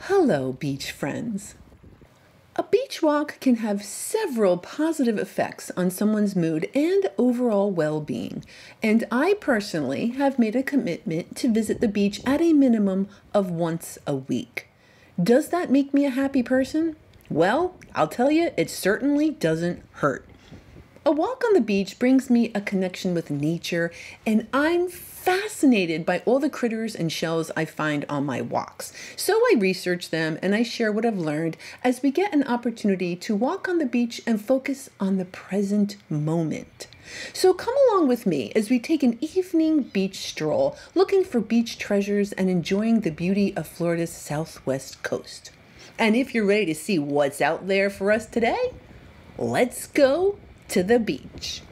Hello, beach friends. A beach walk can have several positive effects on someone's mood and overall well-being, and I personally have made a commitment to visit the beach at a minimum of once a week. Does that make me a happy person? Well, I'll tell you, it certainly doesn't hurt. A walk on the beach brings me a connection with nature, and I'm fascinated by all the critters and shells I find on my walks. So I research them and I share what I've learned as we get an opportunity to walk on the beach and focus on the present moment. So come along with me as we take an evening beach stroll, looking for beach treasures and enjoying the beauty of Florida's southwest coast. And if you're ready to see what's out there for us today, let's go to the beach.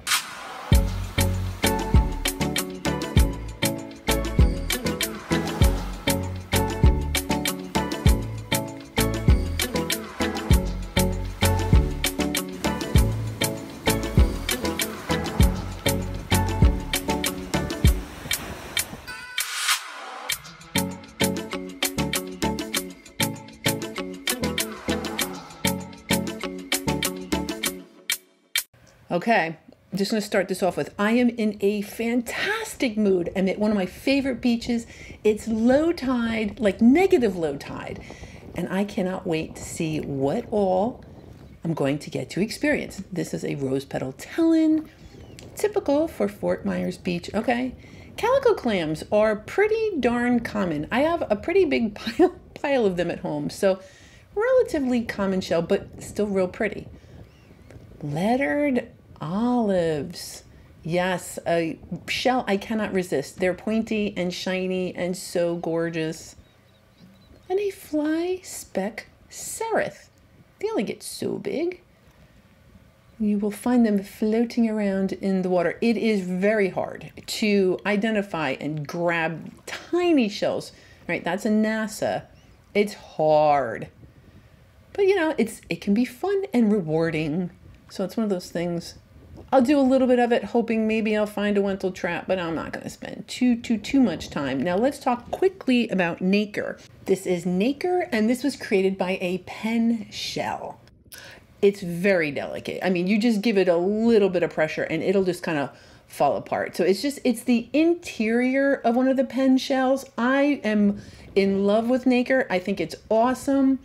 Okay, I'm just going to start this off with, I am in a fantastic mood. I'm at one of my favorite beaches. It's low tide, like negative low tide, and I cannot wait to see what all I'm going to get to experience. This is a rose petal tellin, typical for Fort Myers Beach. Okay, calico clams are pretty darn common. I have a pretty big pile of them at home, so relatively common shell, but still real pretty. Lettered olives. Yes, a shell I cannot resist. They're pointy and shiny and so gorgeous. And a fly speck seraph. They only get so big. You will find them floating around in the water. It is very hard to identify and grab tiny shells. Right, that's a NASA. It's hard. But you know, it can be fun and rewarding. So it's one of those things. I'll do a little bit of it, hoping maybe I'll find a Wental trap, but I'm not going to spend too much time. Now let's talk quickly about nacre. This is nacre, and this was created by a pen shell. It's very delicate. I mean, you just give it a little bit of pressure and it'll just kind of fall apart. So it's the interior of one of the pen shells. I am in love with nacre. I think it's awesome.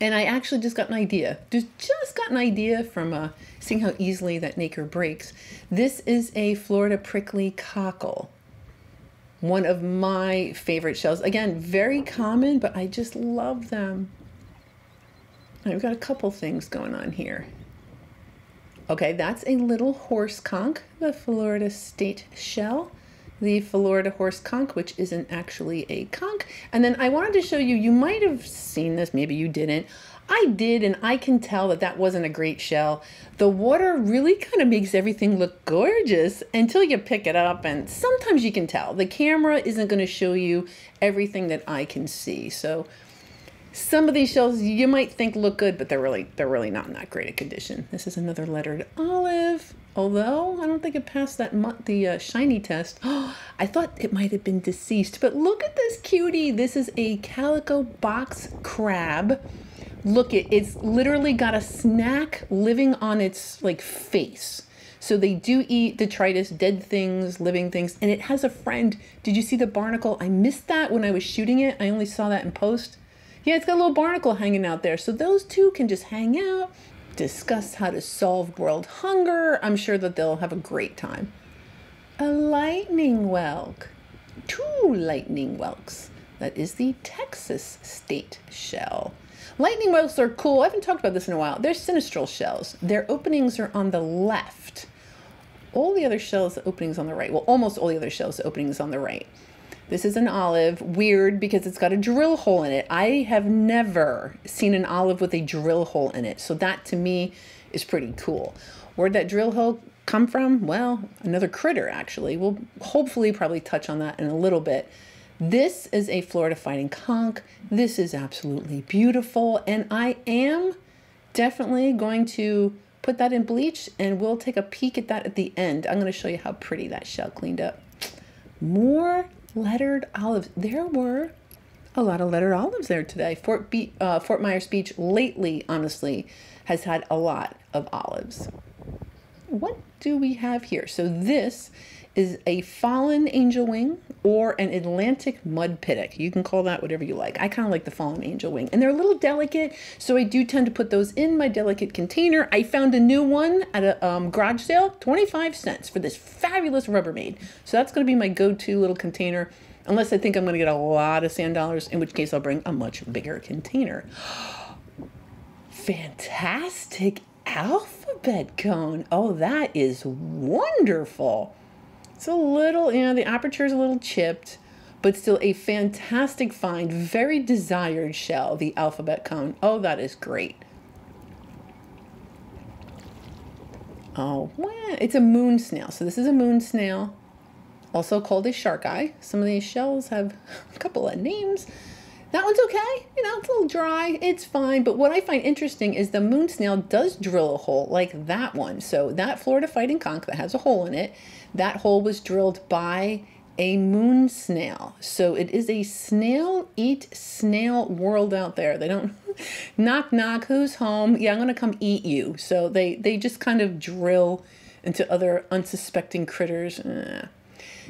And I actually just got an idea, just got an idea from seeing how easily that nacre breaks. This is a Florida prickly cockle, one of my favorite shells. Again, very common, but I just love them. I've got a couple things going on here. Okay, that's a little horse conch, the Florida state shell. The Florida horse conch, which isn't actually a conch. And then I wanted to show you, you might have seen this, maybe you didn't. I did, and I can tell that that wasn't a great shell. The water really kind of makes everything look gorgeous until you pick it up, and sometimes you can tell. The camera isn't going to show you everything that I can see. So some of these shells you might think look good, but they're really not in that great a condition. This is another lettered olive. Although I don't think it passed the shiny test. Oh, I thought it might have been deceased, but look at this cutie. This is a calico box crab. Look, it's literally got a snack living on its like face. So they do eat detritus, dead things, living things, and it has a friend. Did you see the barnacle? I missed that when I was shooting it. I only saw that in post. Yeah, it's got a little barnacle hanging out there. So those two can just hang out, discuss how to solve world hunger. I'm sure that they'll have a great time. A lightning whelk. 2 lightning whelks. That is the Texas state shell. Lightning whelks are cool. I haven't talked about this in a while. They're sinistral shells. Their openings are on the left. All the other shells, the openings on the right. Well, almost all the other shells, the openings on the right. This is an olive. Weird because it's got a drill hole in it. I have never seen an olive with a drill hole in it. So that to me is pretty cool. Where'd that drill hole come from? Well, another critter actually. We'll hopefully probably touch on that in a little bit. This is a Florida fighting conch. This is absolutely beautiful. And I am definitely going to put that in bleach and we'll take a peek at that at the end. I'm going to show you how pretty that shell cleaned up. More lettered olives. There were A lot of letter olives there today. Fort Myers Beach lately, honestly, has had a lot of olives. What do we have here? So this is a fallen angel wing or an Atlantic mud pittock. You can call that whatever you like. I kind of like the fallen angel wing. And they're a little delicate, so I do tend to put those in my delicate container. I found a new one at a garage sale, 25 cents for this fabulous Rubbermaid. So that's going to be my go-to little container, unless I think I'm going to get a lot of sand dollars, in which case I'll bring a much bigger container. Fantastic alphabet cone. Oh, that is wonderful. It's a little, the aperture is a little chipped, but still a fantastic find. Very desired shell, the alphabet cone. Oh, that is great. Oh, wow. It's a moon snail. So this is a moon snail, also called a shark eye. Some of these shells have a couple of names. That one's okay. It's a little dry. It's fine. But what I find interesting is the moon snail does drill a hole like that one. So that Florida fighting conch that has a hole in it, that hole was drilled by a moon snail. So it is a snail eat snail world out there. They don't knock, knock, who's home? Yeah, I'm going to come eat you. So they just kind of drill into other unsuspecting critters.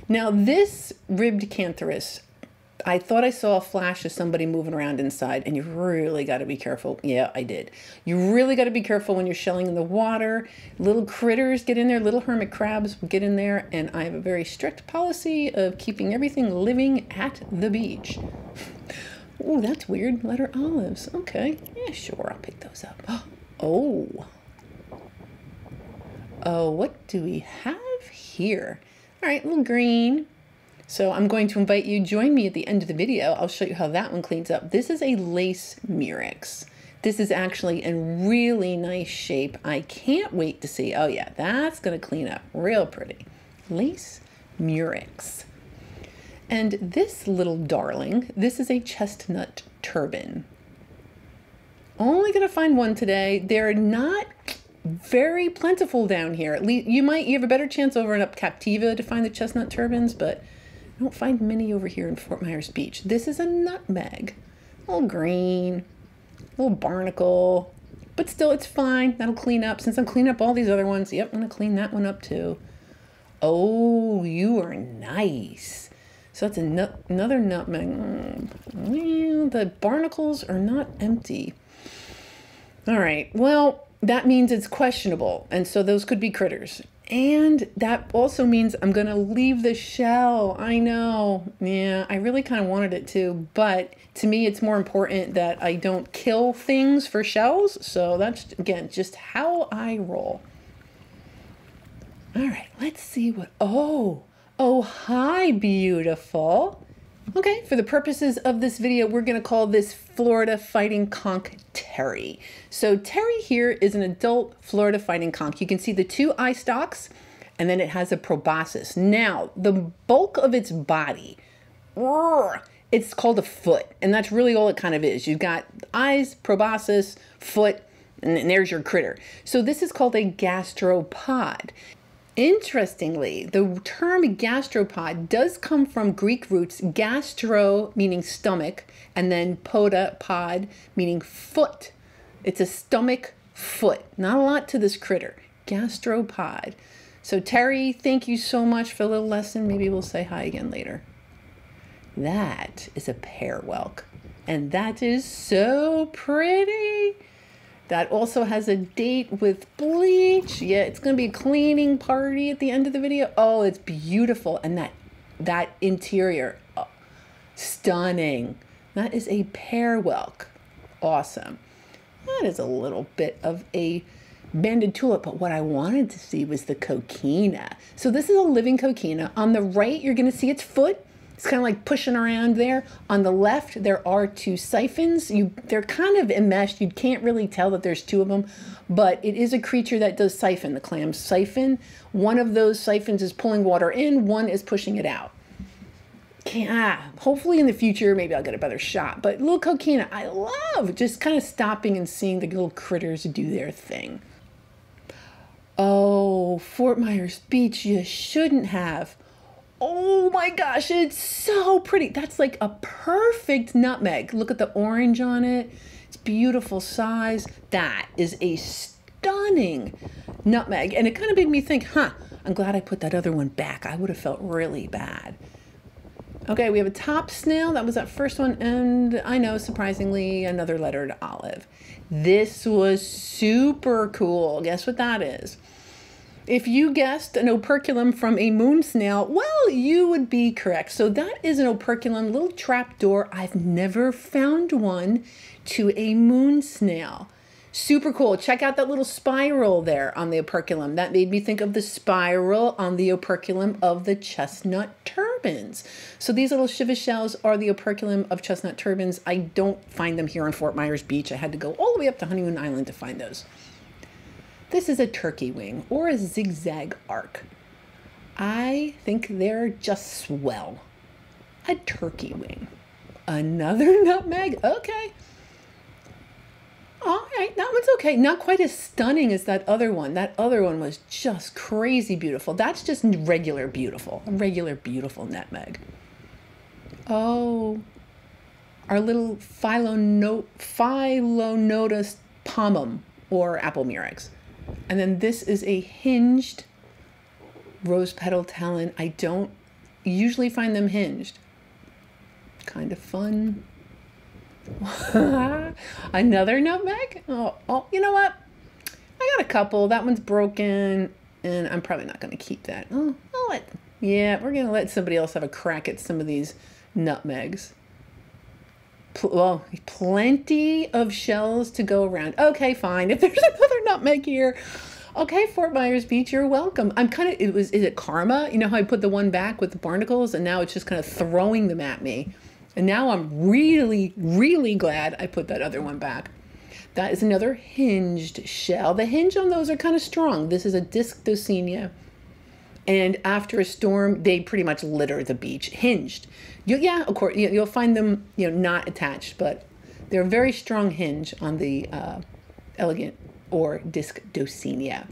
Now this ribbed cantharus, I thought I saw a flash of somebody moving around inside, and you really got to be careful. Yeah, I did. You really got to be careful when you're shelling in the water. Little critters get in there, little hermit crabs get in there, and I have a very strict policy of keeping everything living at the beach. Oh, that's weird. Letter olives. Okay. Yeah, sure. I'll pick those up. Oh. Oh, what do we have here? All right, little green. So I'm going to invite you, join me at the end of the video. I'll show you how that one cleans up. This is a lace murex. This is actually in really nice shape. I can't wait to see. Oh yeah, that's gonna clean up real pretty. Lace murex. And this little darling, this is a chestnut turban. Only gonna find one today. They're not very plentiful down here. At least you have a better chance over and up Captiva to find the chestnut turbans, but I don't find many over here in Fort Myers Beach. This is a nutmeg. A little green, a little barnacle, but still it's fine. That'll clean up. Since I'm cleaning up all these other ones, yep, I'm gonna clean that one up too. Oh, you are nice. So that's another nutmeg. The barnacles are not empty. All right, well, that means it's questionable. And so those could be critters. And that also means I'm going to leave the shell. I know. Yeah, I really kind of wanted it to, but to me, it's more important that I don't kill things for shells. So that's, again, just how I roll. All right, let's see what, oh, hi, beautiful. Okay, for the purposes of this video, we're going to call this Florida fighting conch Terry. So Terry here is an adult Florida fighting conch. You can see the two eye stalks, and then it has a proboscis. Now, the bulk of its body, it's called a foot, and that's really all it kind of is. You've got eyes, proboscis, foot, and there's your critter. So this is called a gastropod. Interestingly, the term gastropod does come from Greek roots, gastro meaning stomach, and then poda, pod, meaning foot. It's a stomach foot. Not a lot to this critter. Gastropod. So Terry, thank you so much for the little lesson. Maybe we'll say hi again later. That is a pear whelk, and that is so pretty. That also has a date with bleach. Yeah, it's going to be a cleaning party at the end of the video. Oh, it's beautiful. And that interior, oh, stunning. That is a pear whelk. Awesome. That is a little bit of a banded tulip, but what I wanted to see was the coquina. So this is a living coquina. On the right, you're going to see its foot. It's kind of like pushing around there. On the left, there are two siphons. They're kind of enmeshed. You can't really tell that there's two of them, but it is a creature that does siphon. The clams siphon. One of those siphons is pulling water in. One is pushing it out. Hopefully in the future, maybe I'll get a better shot. But little coquina, I love just kind of stopping and seeing the little critters do their thing. Oh, Fort Myers Beach, you shouldn't have. Oh my gosh, it's so pretty. That's like a perfect nutmeg. Look at the orange on it. It's beautiful size. That is a stunning nutmeg. And it kind of made me think, huh, I'm glad I put that other one back. I would have felt really bad. Okay, we have a top snail. That was that first one. And I know, surprisingly, another lettered olive. This was super cool. Guess what that is? If you guessed an operculum from a moon snail, well, you would be correct. So that is an operculum, little trapdoor. I've never found one to a moon snail. Super cool. Check out that little spiral there on the operculum. That made me think of the spiral on the operculum of the chestnut turbans. So these little shiva shells are the operculum of chestnut turbans. I don't find them here on Fort Myers Beach. I had to go all the way up to Honeymoon Island to find those. This is a turkey wing or a zigzag arc. I think they're just swell. A turkey wing. Another nutmeg? Okay. All right, that one's okay. Not quite as stunning as that other one. That other one was just crazy beautiful. That's just regular beautiful. A regular beautiful nutmeg. Oh, our little Phyllonotus pomum or apple murex. And then this is a hinged rose petal talon. I don't usually find them hinged. Kind of fun. Another nutmeg? Oh, you know what? I got a couple. That one's broken, and I'm probably not going to keep that. Oh, yeah, we're going to let somebody else have a crack at some of these nutmegs. Well, plenty of shells to go around. Okay, fine. If there's another nutmeg here, okay, Fort Myers Beach, you're welcome. Is it karma? You know how I put the one back with the barnacles, and now it's just kind of throwing them at me. And now I'm really, really glad I put that other one back. That is another hinged shell. The hinge on those are kind of strong. This is a disc dosenia. And after a storm, they pretty much litter the beach. Hinged. Yeah, of course, you'll find them, not attached, but they're a very strong hinge on the elegant or disc dosenia.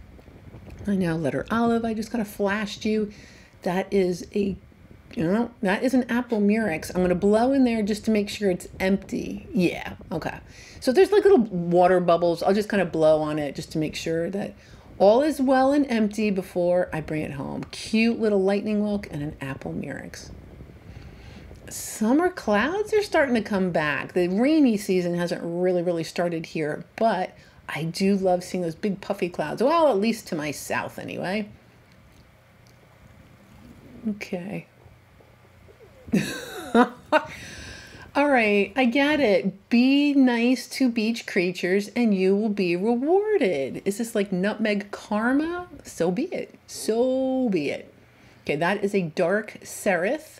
I know, letter olive, I just kind of flashed you. That is that is an apple murex. I'm going to blow in there just to make sure it's empty. Yeah, okay. So there's like little water bubbles. I'll just kind of blow on it just to make sure that all is well and empty before I bring it home. Cute little lightning wilk and an apple murex. Summer clouds are starting to come back. The rainy season hasn't really started here, but I do love seeing those big puffy clouds. Well, at least to my south anyway. Okay. All right, I get it. Be nice to beach creatures and you will be rewarded. Is this like nutmeg karma? So be it. So be it. Okay, that is a dark seraph.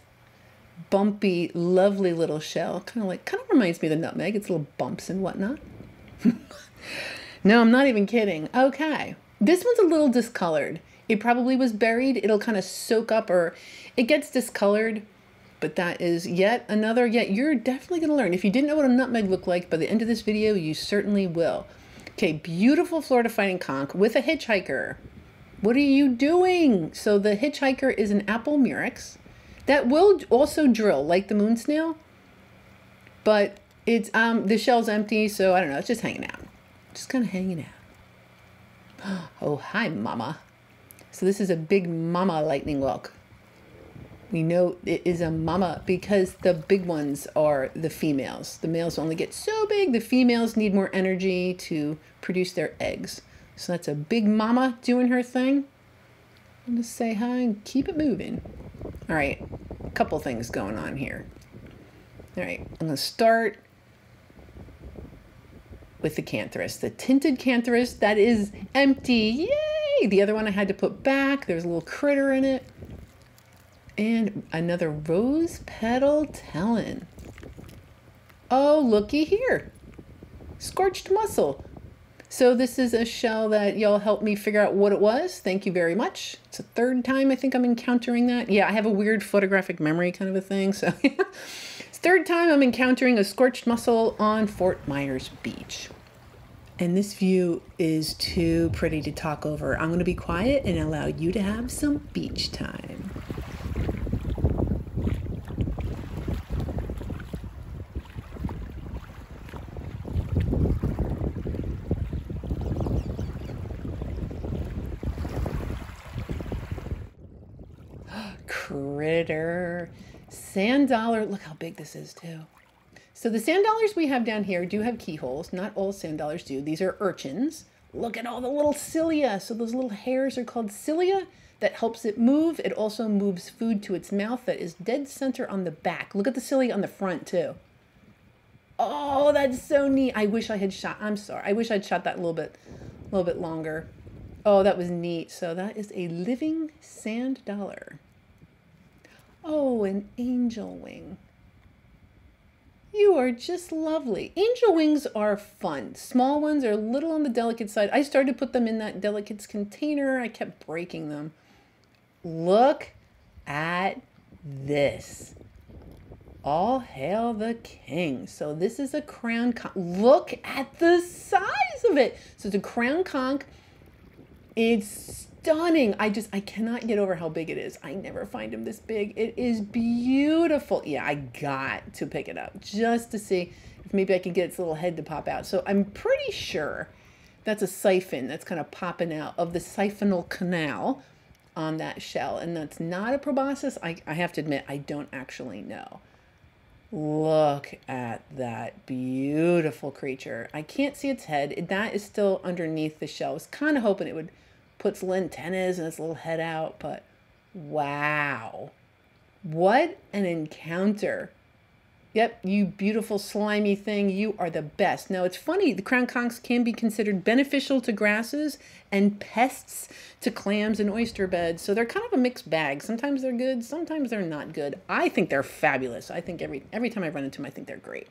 Bumpy, lovely little shell. Kind of reminds me of the nutmeg. It's little bumps and whatnot. No, I'm not even kidding. Okay, this one's a little discolored. It probably was buried. It'll kind of soak up or it gets discolored. But that is yet another, you're definitely going to learn. If you didn't know what a nutmeg looked like by the end of this video, you certainly will. Okay, beautiful Florida fighting conch with a hitchhiker. What are you doing? So the hitchhiker is an apple murex that will also drill like the moon snail, but it's the shell's empty, so I don't know, it's just hanging out. Just kind of hanging out. Oh, hi, mama. So this is a big mama lightning wilk. We know it is a mama because the big ones are the females. The males only get so big. The females need more energy to produce their eggs. So that's a big mama doing her thing. I'm going to say hi and keep it moving. All right, a couple things going on here. All right, I'm going to start with the cantharus. The tinted cantharus that is empty. Yay! The other one I had to put back. There's a little critter in it. And another rose petal talon. Oh, looky here. Scorched mussel. So this is a shell that y'all helped me figure out what it was. Thank you very much. It's the third time I think I'm encountering that. Yeah, I have a weird photographic memory kind of a thing. So it's third time I'm encountering a scorched mussel on Fort Myers Beach. And this view is too pretty to talk over. I'm going to be quiet and allow you to have some beach time. critter. Sand dollar. Look how big this is too. So the sand dollars we have down here do have keyholes. Not all sand dollars do. These are urchins. Look at all the little cilia. So those little hairs are called cilia. That helps it move. It also moves food to its mouth that is dead center on the back. Look at the cilia on the front too. Oh, that's so neat. I wish I had shot, I'm sorry. I wish I'd shot that a little bit longer. Oh, that was neat. So that is a living sand dollar. Oh, an angel wing. You are just lovely. Angel wings are fun. Small ones are a little on the delicate side. I started to put them in that delicates container. I kept breaking them. Look at this. All hail the king. So this is a crown conch. Look at the size of it. So it's a crown conch. It's stunning. I cannot get over how big it is. I never find them this big. It is beautiful. Yeah, I got to pick it up just to see if maybe I can get its little head to pop out. So I'm pretty sure that's a siphon that's kind of popping out of the siphonal canal on that shell. And that's not a proboscis. I have to admit, I don't actually know. Look at that beautiful creature. I can't see its head. That is still underneath the shell. I was kind of hoping it would put its little antennas and its little head out, but wow. What an encounter. Yep, you beautiful slimy thing. You are the best. Now, it's funny. The crown conchs can be considered beneficial to grasses and pests to clams and oyster beds. So they're kind of a mixed bag. Sometimes they're good. Sometimes they're not good. I think they're fabulous. I think every time I run into them, I think they're great.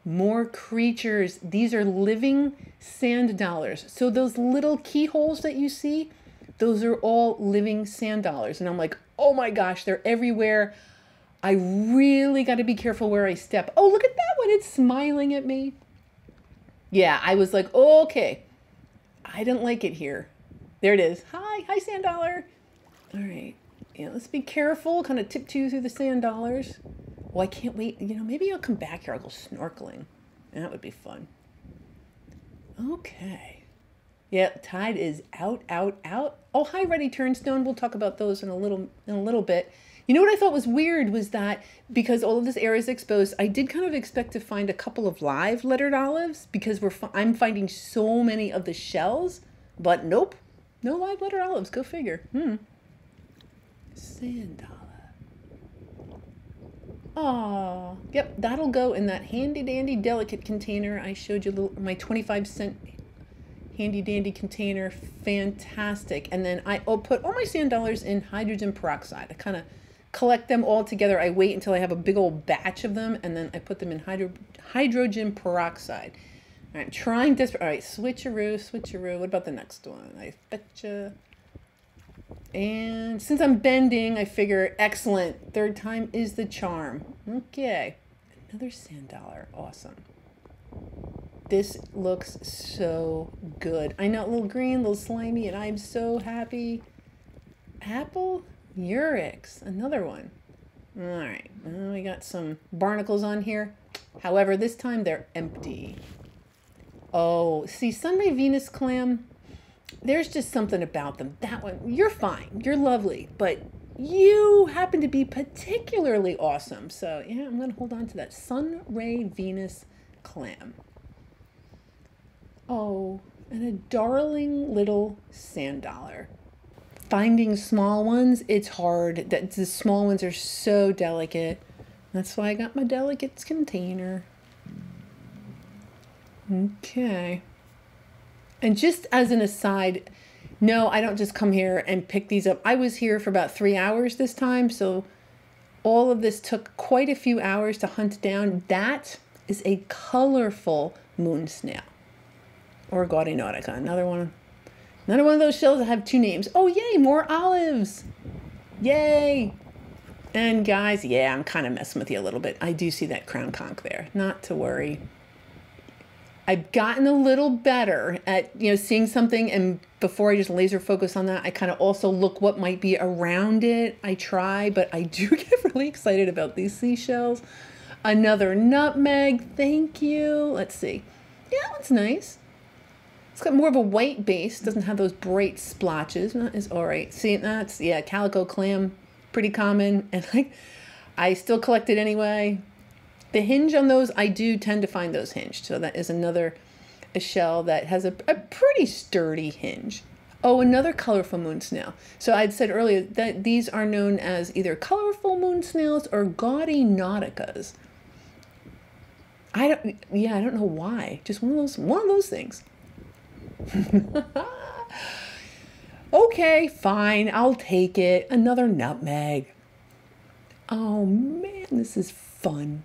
More creatures. These are living sand dollars. So those little keyholes that you see, those are all living sand dollars. And I'm like, oh my gosh, they're everywhere. I really got to be careful where I step. Oh, look at that one. It's smiling at me. Yeah, I was like, oh, okay. I didn't like it here. There it is. Hi, sand dollar. All right. Yeah, let's be careful. Kind of tiptoe through the sand dollars. Oh, I can't wait. You know, maybe I'll come back here. I'll go snorkeling. That would be fun. Okay. Yeah, tide is out, out, out. Oh, hi, Ready Turnstone. We'll talk about those in a little bit. You know what I thought was weird was that because all of this area is exposed, I did kind of expect to find a couple of live lettered olives because I'm finding so many of the shells, but nope, no live lettered olives. Go figure. Sand dollar. Aw, yep, that'll go in that handy dandy delicate container. I showed you my 25-cent handy dandy container. Fantastic. And then I'll put all my sand dollars in hydrogen peroxide. I kind of collect them all together. I wait until I have a big old batch of them, and then I put them in hydrogen peroxide. All right, trying this. All right, switcheroo, switcheroo. What about the next one? I betcha. And since I'm bending, I figure, excellent. Third time is the charm. Okay, another sand dollar. Awesome. This looks so good. I know, a little green, a little slimy, and I'm so happy. Apple Murex, another one. All right, well, we got some barnacles on here. However, this time they're empty. Oh, see, Sunray Venus clam, there's just something about them. That one, you're fine, you're lovely, but you happen to be particularly awesome. So yeah, I'm gonna hold on to that Sunray Venus clam. Oh, and a darling little sand dollar. Finding small ones, it's hard. The small ones are so delicate. That's why I got my delicates container. Okay. And just as an aside, no, I don't just come here and pick these up. I was here for about 3 hours this time, so all of this took quite a few hours to hunt down. That is a colorful moon snail. Or Gaudy Nautica, another one of those shells that have two names. Oh, yay, more olives. Yay. And guys, yeah, I'm kind of messing with you a little bit. I do see that crown conch there. Not to worry. I've gotten a little better at, seeing something, and before I just laser focus on that, I kind of also look what might be around it. I try, but I do get really excited about these seashells. Another nutmeg. Thank you. Let's see. Yeah, that one's nice. It's got more of a white base, doesn't have those bright splotches. That is all right. See, that's, yeah, calico clam. pretty common, and I still collect it anyway. The hinge on those, I do tend to find those hinged. So that is another a shell that has a pretty sturdy hinge. Oh, another colorful moon snail. So I'd said earlier that these are known as either colorful moon snails or gaudy nauticas. I don't know why. Just one of those things. Okay, fine, I'll take it. Another nutmeg. Oh man, this is fun.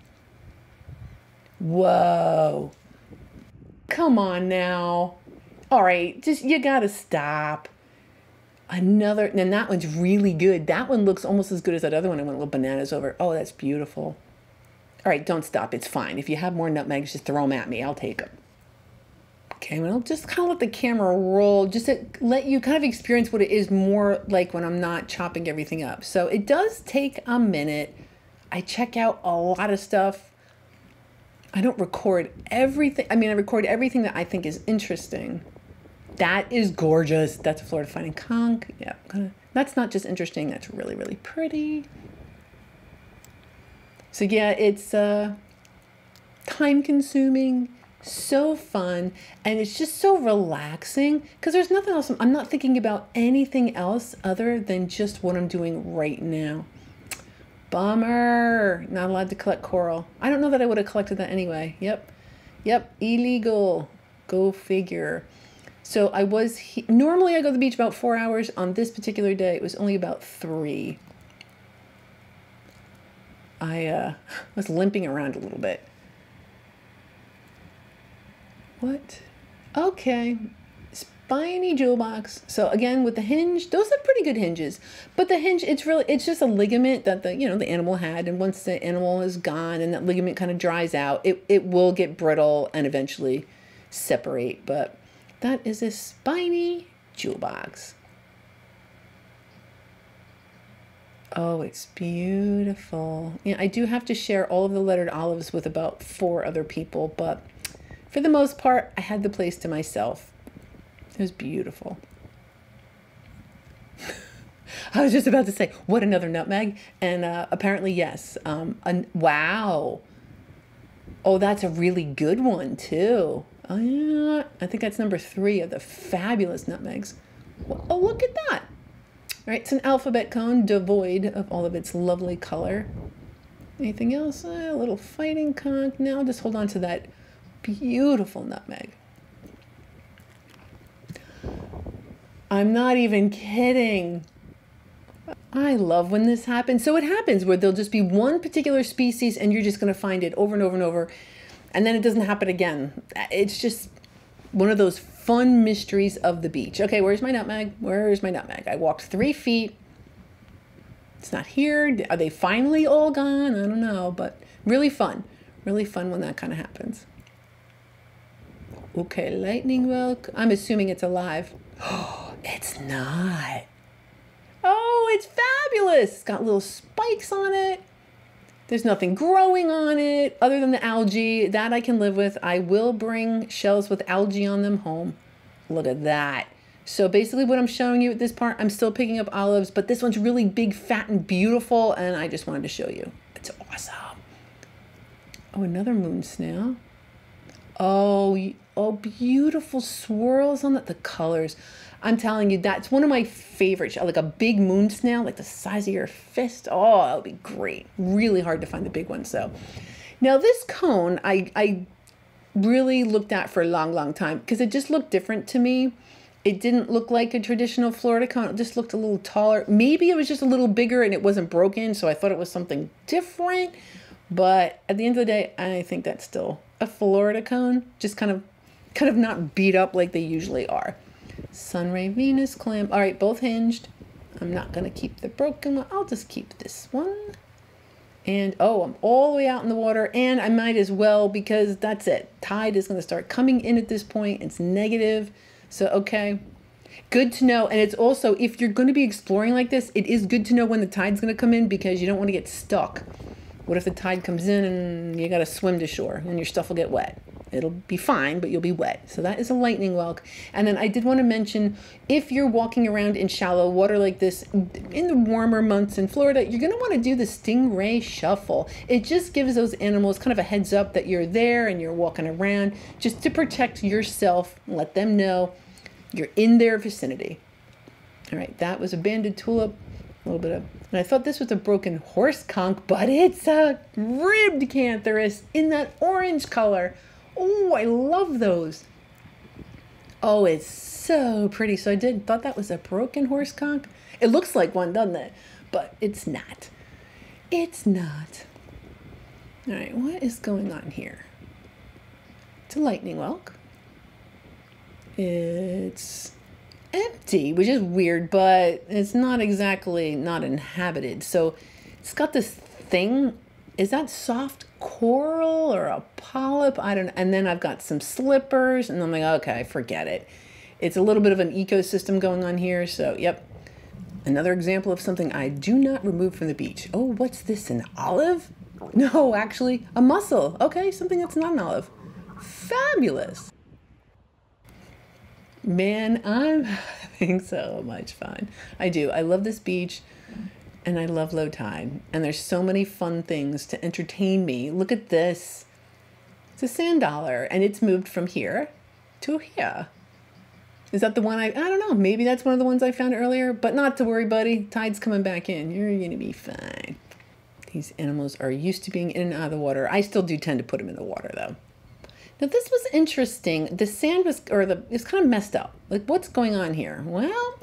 Whoa. Come on now. All right, you gotta stop. Another, and that one's really good. That one looks almost as good as that other one I went little bananas over. Oh, that's beautiful. All right, don't stop. It's fine. If you have more nutmegs, just throw them at me. I'll take them. Okay, well, just kind of let the camera roll, just to let you kind of experience what it is more like when I'm not chopping everything up. So it does take a minute. I check out a lot of stuff. I don't record everything. I mean, I record everything that I think is interesting. That is gorgeous. That's a Florida Finding conch. Yeah, that's not just interesting. That's really, really pretty. So yeah, it's time consuming, so fun, and it's just so relaxing because there's nothing else. I'm not thinking about anything else other than just what I'm doing right now. Bummer. Not allowed to collect coral. I don't know that I would have collected that anyway. Yep. Illegal. Go figure. So I was, normally I go to the beach about 4 hours. On this particular day, it was only about 3. I was limping around a little bit. What? Okay. Spiny jewel box. So again, with the hinge, those are pretty good hinges. But the hinge, it's just a ligament that the animal had, and once the animal is gone and that ligament kind of dries out, it will get brittle and eventually separate. But that is a spiny jewel box. Oh, it's beautiful. Yeah, I do have to share all of the lettered olives with about 4 other people, but for the most part, I had the place to myself. It was beautiful. I was just about to say, what, another nutmeg? And apparently, yes. Wow. Oh, that's a really good one, too. Oh, yeah. I think that's number 3 of the fabulous nutmegs. Oh, look at that. All right, it's an alphabet cone devoid of all of its lovely color. Anything else? A little fighting conch. Now just hold on to that beautiful nutmeg. I'm not even kidding. I love when this happens. So it happens where there'll just be one particular species and you're just going to find it over and over and over. And then it doesn't happen again. It's just one of those fun mysteries of the beach. Okay, where's my nutmeg? Where's my nutmeg? I walked 3 feet. It's not here. Are they finally all gone? I don't know, but really fun. Really fun when that kind of happens. Okay, lightning whelk. I'm assuming it's alive. Oh, it's not. Oh, it's fabulous. It's got little spikes on it. There's nothing growing on it other than the algae. That I can live with. I will bring shells with algae on them home. Look at that. So basically what I'm showing you at this part, I'm still picking up olives, but this one's really big, fat, and beautiful, and I just wanted to show you. It's awesome. Oh, another moon snail. Oh, beautiful swirls on it. The colors. I'm telling you, that's one of my favorites. Like a big moon snail, like the size of your fist. Oh, that would be great. Really hard to find the big ones, though. Now, this cone, I really looked at for a long, long time because it just looked different to me. It didn't look like a traditional Florida cone. It just looked a little taller. Maybe it was just a little bigger and it wasn't broken, so I thought it was something different. But at the end of the day, I think that's still a Florida cone, just kind of not beat up like they usually are. Sunray Venus clam. All right, both hinged. I'm not going to keep the broken one. I'll just keep this one. And oh, I'm all the way out in the water, and I might as well because that's it. Tide is going to start coming in at this point. It's negative. So, okay, good to know. And it's also, if you're going to be exploring like this, it is good to know when the tide's going to come in because you don't want to get stuck. What if the tide comes in and you got to swim to shore and your stuff will get wet? It'll be fine, but you'll be wet. So that is a lightning whelk. And then I did want to mention, if you're walking around in shallow water like this in the warmer months in Florida, you're going to want to do the stingray shuffle. It just gives those animals kind of a heads up that you're there and you're walking around, just to protect yourself, let them know you're in their vicinity. All right, that was a banded tulip, a little bit of, and I thought this was a broken horse conch, but it's a ribbed cantharus in that orange color. Oh, I love those. Oh, it's so pretty. So I thought that was a broken horse conch. It looks like one, doesn't it? But it's not. It's not. All right, what is going on here? It's a lightning whelk. It's empty, which is weird, but it's not exactly not inhabited. So it's got this thing. Is that soft coral or a polyp? I don't know. And then I've got some slippers, and I'm like, okay, forget it. It's a little bit of an ecosystem going on here. So, yep. Another example of something I do not remove from the beach. Oh, what's this, an olive? No, actually, a mussel. Okay, something that's not an olive. Fabulous. Man, I'm having so much fun. I do. I love this beach, and I love low tide. And there's so many fun things to entertain me. Look at this. It's a sand dollar, and it's moved from here to here. Is that the one I don't know. Maybe that's one of the ones I found earlier, but not to worry, buddy. Tide's coming back in. You're going to be fine. These animals are used to being in and out of the water. I still do tend to put them in the water, though. Now, this was interesting. The sand was, it's kind of messed up. Like, what's going on here? Well,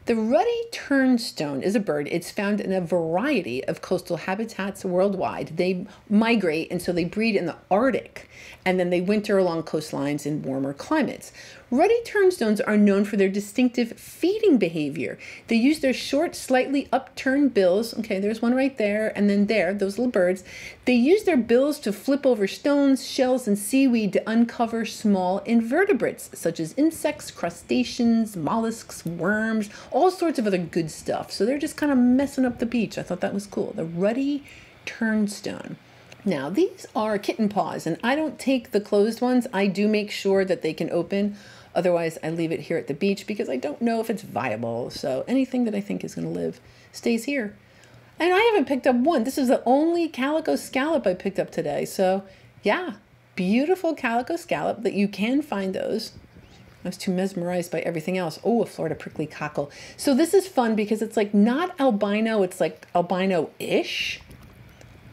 the ruddy turnstone is a bird. It's found in a variety of coastal habitats worldwide. They migrate, and so they breed in the Arctic, and then they winter along coastlines in warmer climates. Ruddy turnstones are known for their distinctive feeding behavior. They use their short, slightly upturned bills. Okay, there's one right there, and then there, those little birds. They use their bills to flip over stones, shells, and seaweed to uncover small invertebrates, such as insects, crustaceans, mollusks, worms, all sorts of other good stuff. So they're just kind of messing up the beach. I thought that was cool. The ruddy turnstone. Now, these are kitten paws, and I don't take the closed ones. I do make sure that they can open. Otherwise, I leave it here at the beach because I don't know if it's viable. So anything that I think is going to live stays here. And I haven't picked up one. This is the only calico scallop I picked up today. So yeah, beautiful calico scallop that you can find those. I was too mesmerized by everything else. Oh, a Florida prickly cockle. So this is fun because it's like not albino. It's like albino-ish,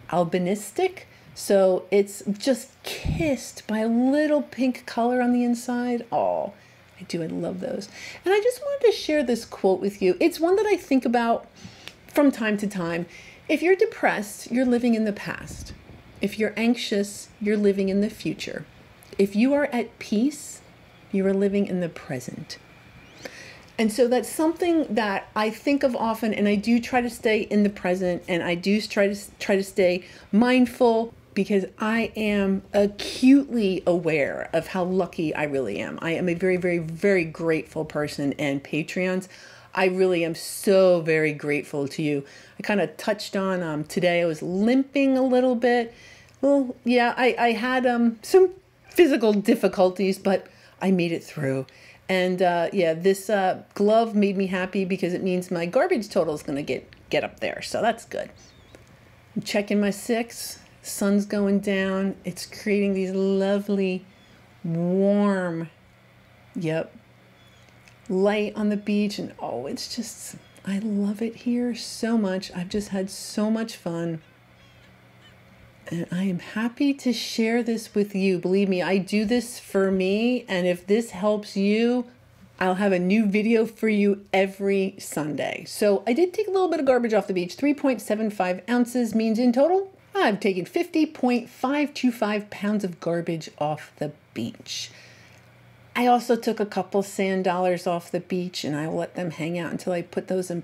albinistic. So it's just kissed by a little pink color on the inside. Oh, I love those. And I just wanted to share this quote with you. It's one that I think about from time to time. If you're depressed, you're living in the past. If you're anxious, you're living in the future. If you are at peace, you are living in the present. And so that's something that I think of often, and I do try to stay in the present, and I do try to stay mindful, because I am acutely aware of how lucky I really am. I am a very, very, very grateful person, and Patreons, I really am so very grateful to you. I kind of touched on today, I was limping a little bit. Well, yeah, I had some physical difficulties, but I made it through. And yeah, this glove made me happy because it means my garbage total is going to get up there. So that's good. I'm checking my 6. Sun's going down. It's creating these lovely, warm, light on the beach. And oh, it's just, I love it here so much. I've just had so much fun. And I am happy to share this with you. Believe me, I do this for me. And if this helps you, I'll have a new video for you every Sunday. So I did take a little bit of garbage off the beach. 3.75 ounces means in total, I've taken 50.525 pounds of garbage off the beach. I also took a couple sand dollars off the beach, and I will let them hang out until I put those in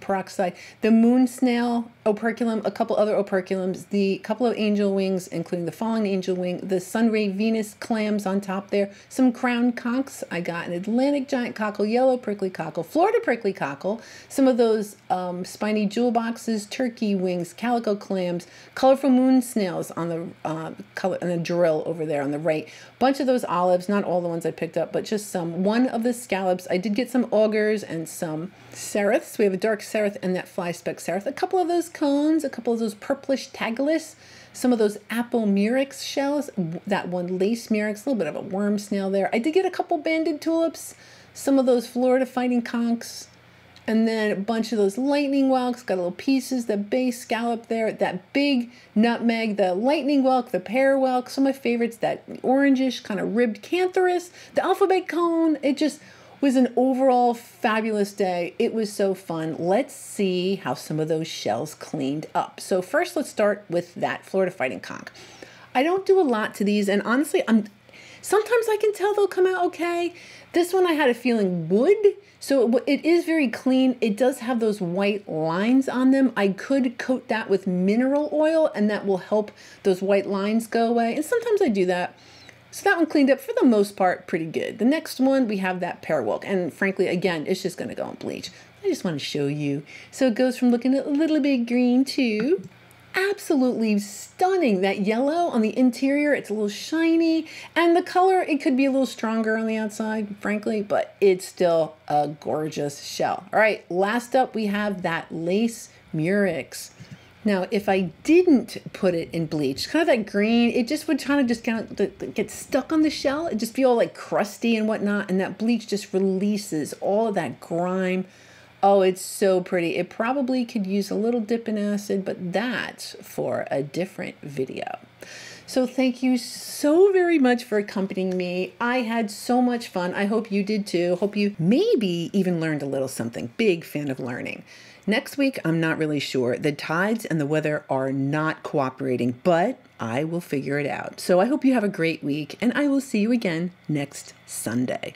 peroxide. The moon snail operculum, a couple other operculums, the couple of angel wings, including the fallen angel wing, the sunray Venus clams on top there, some crown conchs. I got an Atlantic giant cockle, yellow prickly cockle, Florida prickly cockle, some of those spiny jewel boxes, turkey wings, calico clams, colorful moon snails on the color and a drill over there on the right. Bunch of those olives, not all the ones I picked up, but just some. One of the scallops. I did get some augers and some seraph. We have a dark seraph and that fly speck seraph. A couple of those cones, a couple of those purplish tagalus, some of those apple murex shells, that one lace murex, a little bit of a worm snail there. I did get a couple banded tulips, some of those Florida fighting conchs, and then a bunch of those lightning whelks, got little pieces, the bay scallop there, that big nutmeg, the lightning whelk, the pear whelk, some of my favorites, that orangish kind of ribbed cantharus, the alphabet cone. It just was an overall fabulous day. It was so fun. Let's see how some of those shells cleaned up. So first, let's start with that Florida fighting conch. I don't do a lot to these, and honestly, sometimes I can tell they'll come out okay. This one I had a feeling would, so it is very clean. It does have those white lines on them. I could coat that with mineral oil, and that will help those white lines go away, and sometimes I do that. So that one cleaned up for the most part pretty good. The next one, we have that pear whelk, and frankly, again, it's just gonna go on bleach. I just want to show you. So it goes from looking a little bit green to absolutely stunning. That yellow on the interior, it's a little shiny, and the color, it could be a little stronger on the outside, frankly, but it's still a gorgeous shell. All right, last up, we have that lace murex. Now, if I didn't put it in bleach, kind of that green, it just would kind of just kind of get stuck on the shell. It just feel like crusty and whatnot, and that bleach just releases all of that grime. Oh, it's so pretty. It probably could use a little dip in acid, but that's for a different video. So thank you so very much for accompanying me. I had so much fun. I hope you did too. Hope you maybe even learned a little something. Big fan of learning. Next week, I'm not really sure. The tides and the weather are not cooperating, but I will figure it out. So I hope you have a great week, and I will see you again next Sunday.